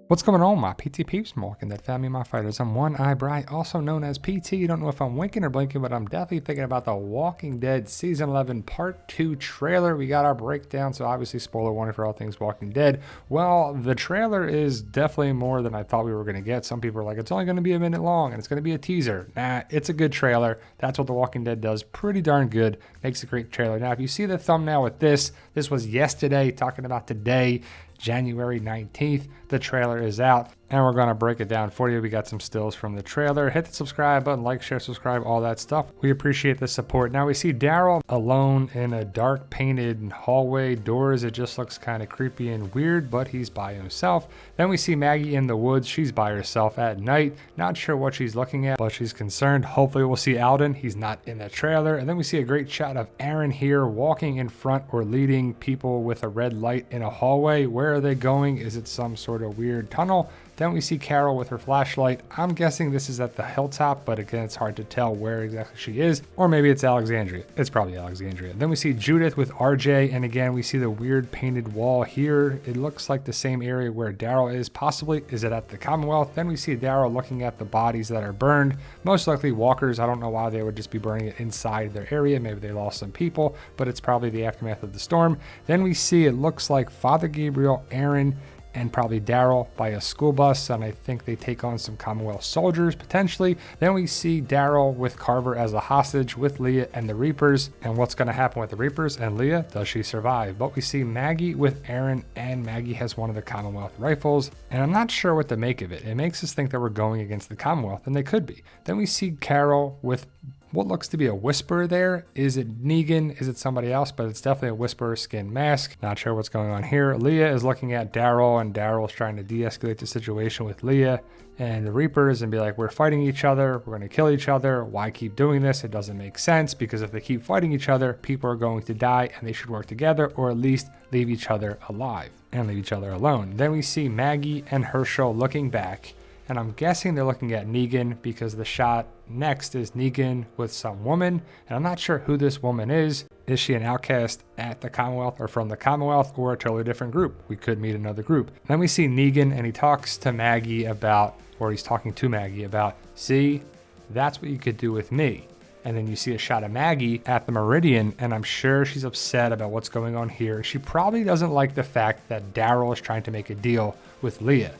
What's going on, my PT peeps? Welcome to that family of my fighters. I'm One Eye Bright, also known as PT. Don't know if I'm winking or blinking, but I'm definitely thinking about the Walking Dead Season 11 Part 2 trailer. We got our breakdown, so obviously spoiler warning for all things Walking Dead. Well, the trailer is definitely more than I thought we were going to get. Some people are like, it's only going to be a minute long, and it's going to be a teaser. Nah, it's a good trailer. That's what The Walking Dead does. Pretty darn good. Makes a great trailer. Now, if you see the thumbnail with this was yesterday, talking about today. January 19th, the trailer is out and we're going to break it down for you. We got some stills from the trailer. Hit the subscribe button, like, share, subscribe, all that stuff. We appreciate the support. Now we see Daryl alone in a dark painted hallway doors. It just looks kind of creepy and weird, but he's by himself. Then we see Maggie in the woods. She's by herself at night. Not sure what she's looking at, but she's concerned. Hopefully we'll see Alden. He's not in the trailer. And then we see a great shot of Aaron here walking in front or leading people with a red light in a hallway. Where are they going? Is it some sort of weird tunnel? Then we see Carol with her flashlight. I'm guessing this is at the hilltop, but again, it's hard to tell where exactly she is. Or maybe it's Alexandria. It's probably Alexandria. Then we see Judith with RJ, and again, we see the weird painted wall here. It looks like the same area where Daryl is. Possibly, is it at the Commonwealth? Then we see Daryl looking at the bodies that are burned. Most likely walkers. I don't know why they would just be burning it inside their area. Maybe they lost some people, but it's probably the aftermath of the storm. Then we see it looks like Father Gabriel, Aaron, and probably Daryl by a school bus, and I think they take on some Commonwealth soldiers potentially. Then we see Daryl with Carver as a hostage with Leah and the Reapers, and what's going to happen with the Reapers and Leah? Does she survive? But we see Maggie with Aaron, and Maggie has one of the Commonwealth rifles, and I'm not sure what to make of it. It makes us think that we're going against the Commonwealth, and they could be. Then we see Carol with what looks to be a whisperer there. Is it Negan? Is it somebody else? But it's definitely a whisperer skin mask. Not sure what's going on here. Leah is looking at Daryl, and Daryl's trying to de-escalate the situation with Leah and the Reapers and be like, we're fighting each other. We're going to kill each other. Why keep doing this? It doesn't make sense, because if they keep fighting each other, people are going to die, and they should work together, or at least leave each other alive and leave each other alone. Then we see Maggie and Herschel looking back, and I'm guessing they're looking at Negan, because the shot next is Negan with some woman, and I'm not sure who this woman is. Is she an outcast at the Commonwealth or from the Commonwealth, or a totally different group? We could meet another group. Then we see Negan, and he talks to Maggie about, or he's talking to Maggie about, see, that's what you could do with me. And then you see a shot of Maggie at the Meridian, and I'm sure she's upset about what's going on here. She probably doesn't like the fact that Daryl is trying to make a deal with Leah.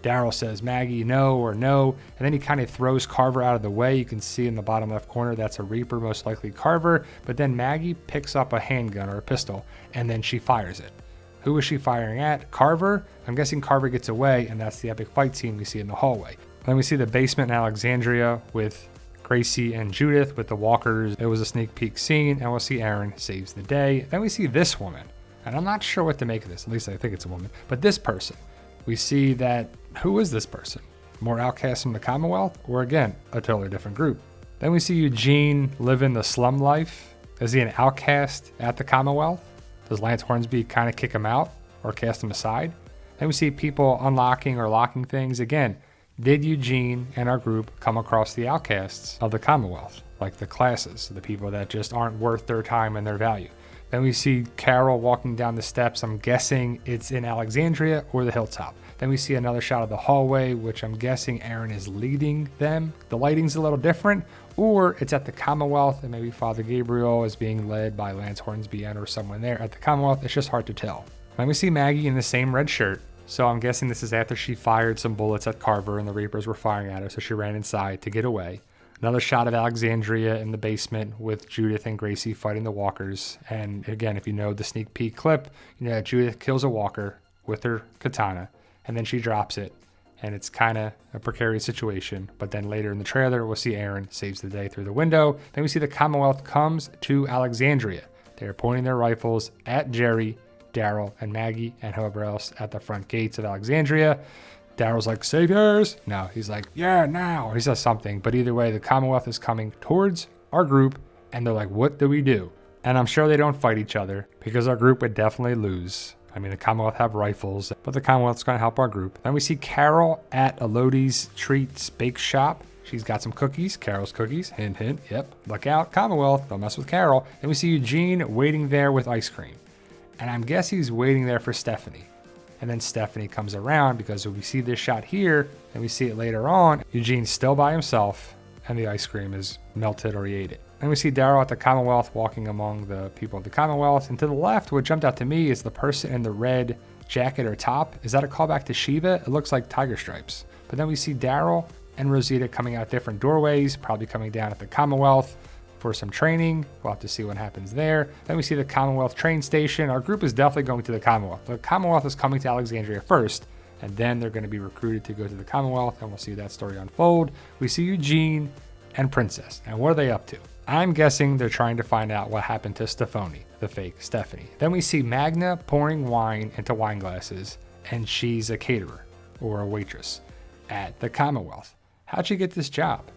Daryl says, Maggie, no or no, and then he kind of throws Carver out of the way. You can see in the bottom left corner, that's a Reaper, most likely Carver, but then Maggie picks up a handgun or a pistol, and then she fires it. Who is she firing at? Carver? I'm guessing Carver gets away, and that's the epic fight scene we see in the hallway. Then we see the basement in Alexandria with Gracie and Judith with the walkers. It was a sneak peek scene, and we'll see Aaron saves the day. Then we see this woman, and I'm not sure what to make of this. At least I think it's a woman, but this person. We see that, who is this person? More outcasts from the Commonwealth, or again, a totally different group? Then we see Eugene living the slum life. Is he an outcast at the Commonwealth? Does Lance Hornsby kind of kick him out or cast him aside? Then we see people unlocking or locking things. Again, did Eugene and our group come across the outcasts of the Commonwealth? Like the classes, the people that just aren't worth their time and their value. Then we see Carol walking down the steps. I'm guessing it's in Alexandria or the hilltop. Then we see another shot of the hallway, which I'm guessing Aaron is leading them. The lighting's a little different, or it's at the Commonwealth, and maybe Father Gabriel is being led by Lance Hornsby or someone there at the Commonwealth. It's just hard to tell. Then we see Maggie in the same red shirt. So I'm guessing this is after she fired some bullets at Carver and the Reapers were firing at her, so she ran inside to get away. Another shot of Alexandria in the basement with Judith and Gracie fighting the walkers. And again, if you know the sneak peek clip, you know Judith kills a walker with her katana, and then she drops it, and it's kind of a precarious situation. But then later in the trailer, we'll see Aaron saves the day through the window. Then we see the Commonwealth comes to Alexandria. They're pointing their rifles at Jerry, Daryl, and Maggie, and whoever else at the front gates of Alexandria. Daryl's like, saviors. No, he's like, yeah, now. Or he says something. But either way, the Commonwealth is coming towards our group, and they're like, what do we do? And I'm sure they don't fight each other, because our group would definitely lose. I mean, the Commonwealth have rifles, but the Commonwealth's going to help our group. Then we see Carol at Elodie's Treats Bake Shop. She's got some cookies, Carol's cookies, hint, hint, yep. Look out, Commonwealth, don't mess with Carol. Then we see Eugene waiting there with ice cream. And I guess he's waiting there for Stephanie. And then Stephanie comes around because we see this shot here and we see it later on. Eugene's still by himself and the ice cream is melted or he ate it. And we see Daryl at the Commonwealth walking among the people of the Commonwealth. And to the left, what jumped out to me is the person in the red jacket or top. Is that a callback to Shiva? It looks like tiger stripes. But then we see Daryl and Rosita coming out different doorways, probably coming down at the Commonwealth for some training. We'll have to see what happens there. Then we see the Commonwealth train station. Our group is definitely going to the Commonwealth. The Commonwealth is coming to Alexandria first, and then they're going to be recruited to go to the Commonwealth, and we'll see that story unfold. We see Eugene and Princess, and what are they up to? I'm guessing they're trying to find out what happened to Stephanie, the fake Stephanie. Then we see Magna pouring wine into wine glasses, and she's a caterer or a waitress at the Commonwealth. How'd she get this job?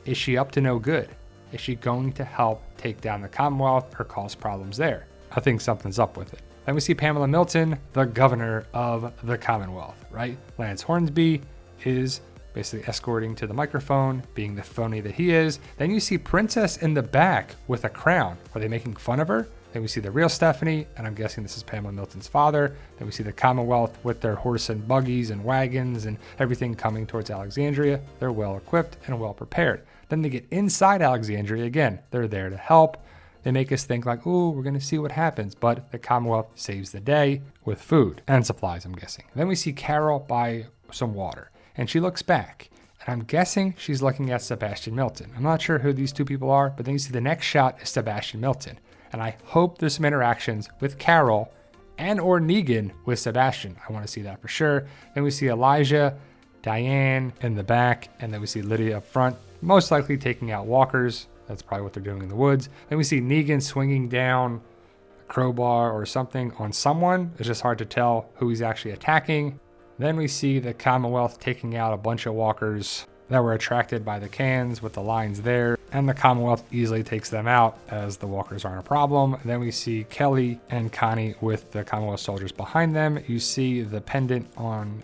Is she up to no good? Is she going to help take down the Commonwealth or cause problems there? I think something's up with it. Then we see Pamela Milton, the governor of the Commonwealth, right? Lance Hornsby is basically escorting to the microphone, being the phony that he is. Then you see Princess in the back with a crown. Are they making fun of her? Then we see the real Stephanie, and I'm guessing this is Pamela Milton's father. Then we see the Commonwealth with their horse and buggies and wagons and everything coming towards Alexandria. They're well equipped and well prepared. Then they get inside Alexandria again. They're there to help. They make us think like, ooh, we're going to see what happens. But the Commonwealth saves the day with food and supplies, I'm guessing. Then we see Carol buy some water, and she looks back. And I'm guessing she's looking at Sebastian Milton. I'm not sure who these two people are, but then you see the next shot is Sebastian Milton. And I hope there's some interactions with Carol and or Negan with Sebastian. I want to see that for sure. Then we see Elijah, Diane in the back, and then we see Lydia up front, most likely taking out walkers. That's probably what they're doing in the woods. Then we see Negan swinging down a crowbar or something on someone. It's just hard to tell who he's actually attacking. Then we see the Commonwealth taking out a bunch of walkers that were attracted by the cans with the lines there, and the Commonwealth easily takes them out as the walkers aren't a problem. Then we see Kelly and Connie with the Commonwealth soldiers behind them. You see the pendant on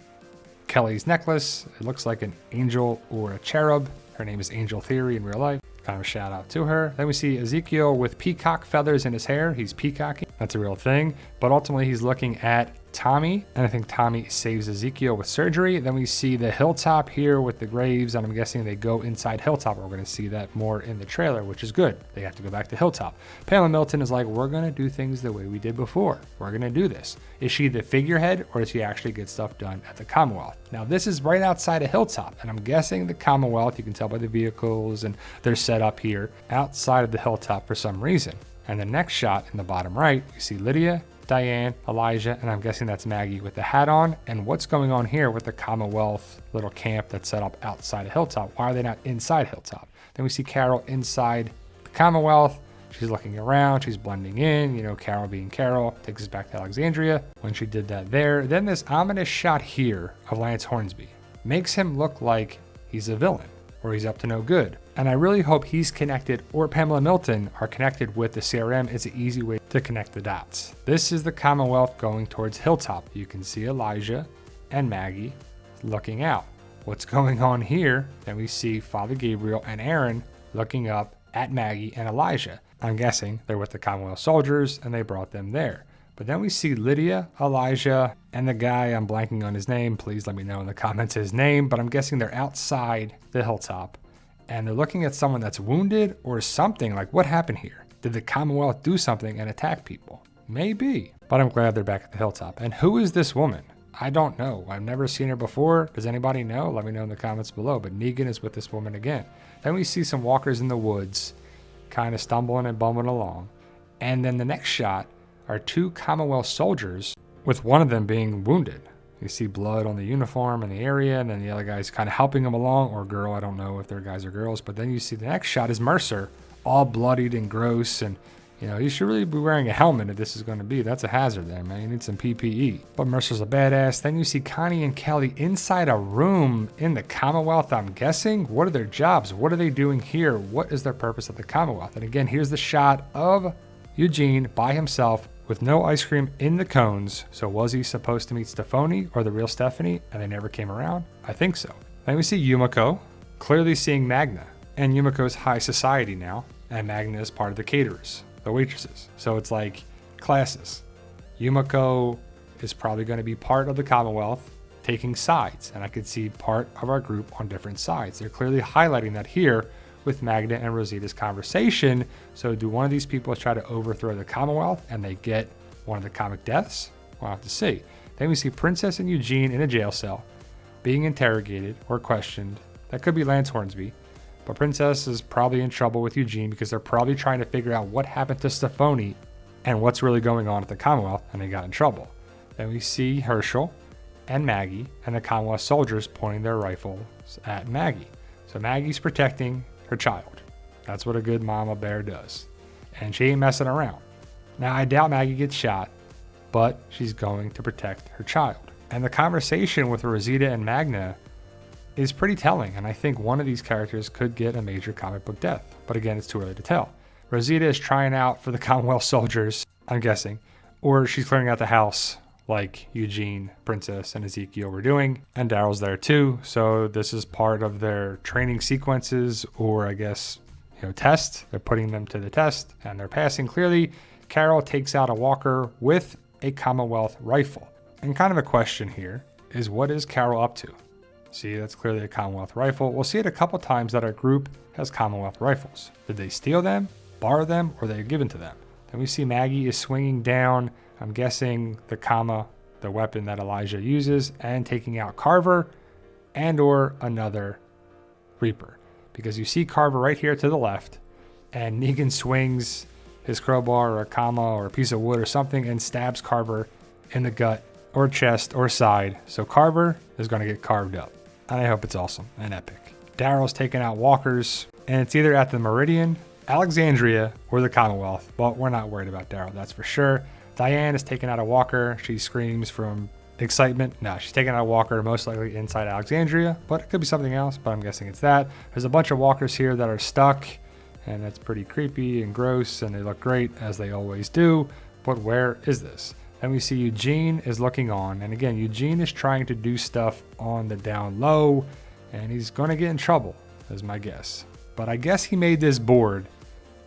Kelly's necklace. It looks like an angel or a cherub. Her name is Angel Theory in real life. Kind of a shout out to her. Then we see Ezekiel with peacock feathers in his hair. He's peacocking. That's a real thing. But ultimately he's looking at Tommy, and I think Tommy saves Ezekiel with surgery. Then we see the hilltop here with the graves, and I'm guessing they go inside Hilltop. We're going to see that more in the trailer, which is good. They have to go back to Hilltop. Pamela Milton is like, we're going to do things the way we did before. We're going to do this. Is she the figurehead, or does she actually get stuff done at the Commonwealth? Now, this is right outside of Hilltop, and I'm guessing the Commonwealth, you can tell by the vehicles, and they're set up here outside of the Hilltop for some reason. And the next shot in the bottom right, you see Lydia, Diane, Elijah, and I'm guessing that's Maggie with the hat on. And what's going on here with the Commonwealth little camp that's set up outside of Hilltop? Why are they not inside Hilltop? Then we see Carol inside the Commonwealth. She's looking around, she's blending in, you know, Carol being Carol, takes us back to Alexandria when she did that there. Then this ominous shot here of Lance Hornsby makes him look like he's a villain or he's up to no good. And I really hope he's connected, or Pamela Milton are connected with the CRM. It's an easy way to connect the dots. This is the Commonwealth going towards Hilltop. You can see Elijah and Maggie looking out. What's going on here? Then we see Father Gabriel and Aaron looking up at Maggie and Elijah. I'm guessing they're with the Commonwealth soldiers and they brought them there. But then we see Lydia, Elijah, and the guy, I'm blanking on his name. Please let me know in the comments his name. But I'm guessing they're outside the Hilltop. And they're looking at someone that's wounded or something. Like, what happened here? Did the Commonwealth do something and attack people? Maybe. But I'm glad they're back at the Hilltop. And who is this woman? I don't know. I've never seen her before. Does anybody know? Let me know in the comments below. But Negan is with this woman again. Then we see some walkers in the woods, kind of stumbling and bumbling along. And then the next shot are two Commonwealth soldiers, with one of them being wounded. You see blood on the uniform in the area, and then the other guy's kind of helping him along, or girl, I don't know if they're guys or girls. But then you see the next shot is Mercer, all bloodied and gross, and you know, you should really be wearing a helmet if this is going to be. That's a hazard there, man. You need some PPE. But Mercer's a badass. Then you see Connie and Kelly inside a room in the Commonwealth, I'm guessing. What are their jobs? What are they doing here? What is their purpose at the Commonwealth? And again, here's the shot of Eugene by himself with no ice cream in the cones. So was he supposed to meet Stephanie or the real Stephanie and they never came around? I think so. Then we see Yumiko clearly seeing Magna, and Yumiko's high society now, and Magna is part of the caterers, the waitresses. So it's like classes. Yumiko is probably going to be part of the Commonwealth taking sides. And I could see part of our group on different sides. They're clearly highlighting that here with Magna and Rosita's conversation. So do one of these people try to overthrow the Commonwealth and they get one of the comic deaths? We'll have to see. Then we see Princess and Eugene in a jail cell being interrogated or questioned. That could be Lance Hornsby. But Princess is probably in trouble with Eugene because they're probably trying to figure out what happened to Stephanie and what's really going on at the Commonwealth, and they got in trouble. Then we see Herschel and Maggie and the Commonwealth soldiers pointing their rifles at Maggie. So Maggie's protecting her child. That's what a good mama bear does. And she ain't messing around. Now, I doubt Maggie gets shot, but she's going to protect her child. And the conversation with Rosita and Magna is pretty telling, and I think one of these characters could get a major comic book death. But again, it's too early to tell. Rosita is trying out for the Commonwealth soldiers, I'm guessing, or she's clearing out the house like Eugene, Princess, and Ezekiel were doing, and Daryl's there too. So this is part of their training sequences, or I guess, test. They're putting them to the test, and they're passing clearly. Carol takes out a walker with a Commonwealth rifle. And kind of a question here is, what is Carol up to? See, that's clearly a Commonwealth rifle. We'll see it a couple times that our group has Commonwealth rifles. Did they steal them, borrow them, or they were given to them? Then we see Maggie is swinging down, I'm guessing the weapon that Elijah uses, and taking out Carver and or another Reaper. Because you see Carver right here to the left, and Negan swings his crowbar or a comma or a piece of wood or something and stabs Carver in the gut or chest or side. So Carver is going to get carved up. And I hope it's awesome and epic. Daryl's taking out walkers, and it's either at the Meridian, Alexandria, or the Commonwealth. But we're not worried about Daryl, that's for sure. Diane is taking out a walker. She screams from excitement. No, she's taking out a walker, most likely inside Alexandria, but it could be something else, but I'm guessing it's that. There's a bunch of walkers here that are stuck, and that's pretty creepy and gross, and they look great, as they always do. But where is this? Then we see Eugene is looking on, and again, Eugene is trying to do stuff on the down low, and he's going to get in trouble, is my guess. But I guess he made this board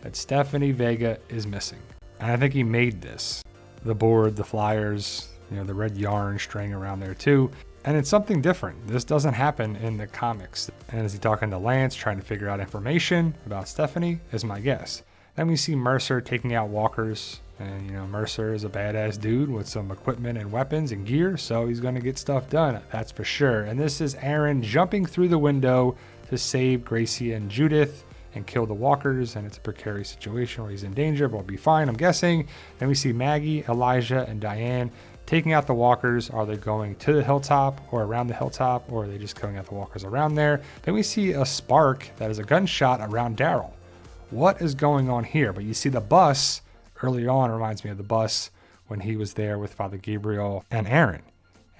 that Stephanie Vega is missing. And I think he made this. The board, the flyers, the red yarn string around there too. And it's something different. This doesn't happen in the comics. And is he talking to Lance, trying to figure out information about Stephanie, is my guess. Then we see Mercer taking out walkers. And, Mercer is a badass dude with some equipment and weapons and gear, so he's going to get stuff done, that's for sure. And this is Aaron jumping through the window to save Gracie and Judith and kill the walkers, and it's a precarious situation where he's in danger, but he'll be fine, I'm guessing. Then we see Maggie, Elijah, and Diane taking out the walkers. Are they going to the hilltop or around the hilltop, or are they just killing out the walkers around there? Then we see a spark that is a gunshot around Daryl. What is going on here? But you see the bus earlier on, reminds me of the bus when he was there with Father Gabriel and Aaron.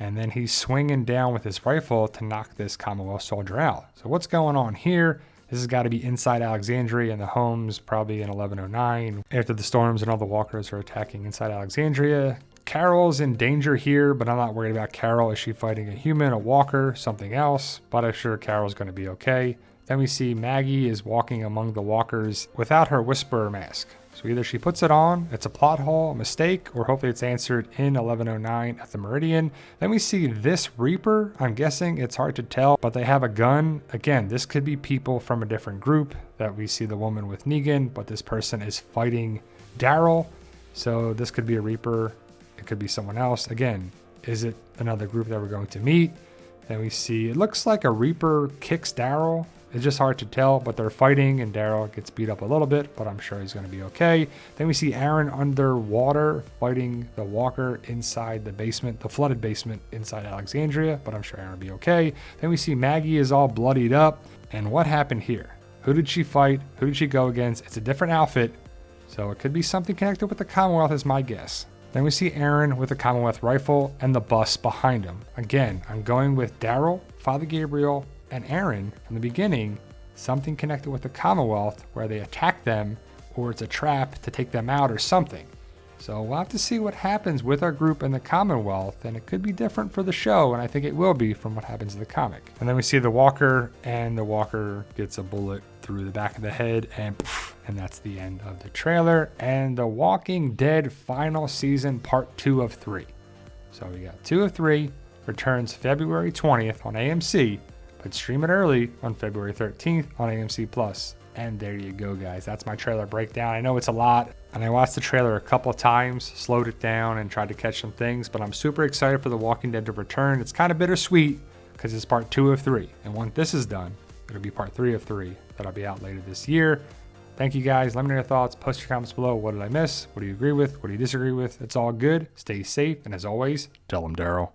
And then he's swinging down with his rifle to knock this Commonwealth soldier out. So what's going on here? This has got to be inside Alexandria, and the home's probably in 1109. After the storms and all the walkers are attacking inside Alexandria. Carol's in danger here, but I'm not worried about Carol. Is she fighting a human, a walker, something else? But I'm sure Carol's going to be okay. Then we see Maggie is walking among the walkers without her whisperer mask. So either she puts it on, it's a plot hole, a mistake, or hopefully it's answered in 1109 at the Meridian. Then we see this Reaper. I'm guessing, it's hard to tell, but they have a gun. Again, this could be people from a different group that we see the woman with Negan, but this person is fighting Daryl. So this could be a Reaper. It could be someone else. Again, is it another group that we're going to meet? Then we see, it looks like a Reaper kicks Daryl. It's just hard to tell, but they're fighting, and Daryl gets beat up a little bit, but I'm sure he's going to be okay. Then we see Aaron underwater fighting the walker inside the basement, the flooded basement inside Alexandria, but I'm sure Aaron will be okay. Then we see Maggie is all bloodied up. And what happened here? Who did she fight? Who did she go against? It's a different outfit, so it could be something connected with the Commonwealth is my guess. Then we see Aaron with a Commonwealth rifle and the bus behind him. Again, I'm going with Daryl, Father Gabriel, and Aaron from the beginning, something connected with the Commonwealth where they attack them, or it's a trap to take them out or something. So we'll have to see what happens with our group in the Commonwealth, and it could be different for the show, and I think it will be from what happens in the comic. And then we see the walker, and the walker gets a bullet through the back of the head, and poof, and that's the end of the trailer and The Walking Dead final season part 2 of 3. So we got 2 of 3, returns February 20th on AMC, but stream it early on February 13th on AMC Plus. And there you go, guys. That's my trailer breakdown. I know it's a lot, and I watched the trailer a couple of times, slowed it down, and tried to catch some things, but I'm super excited for The Walking Dead to return. It's kind of bittersweet because it's part 2 of 3, and once this is done, it'll be part 3 of 3 that'll be out later this year. Thank you, guys. Let me know your thoughts. Post your comments below. What did I miss? What do you agree with? What do you disagree with? It's all good. Stay safe, and as always, tell them Daryl.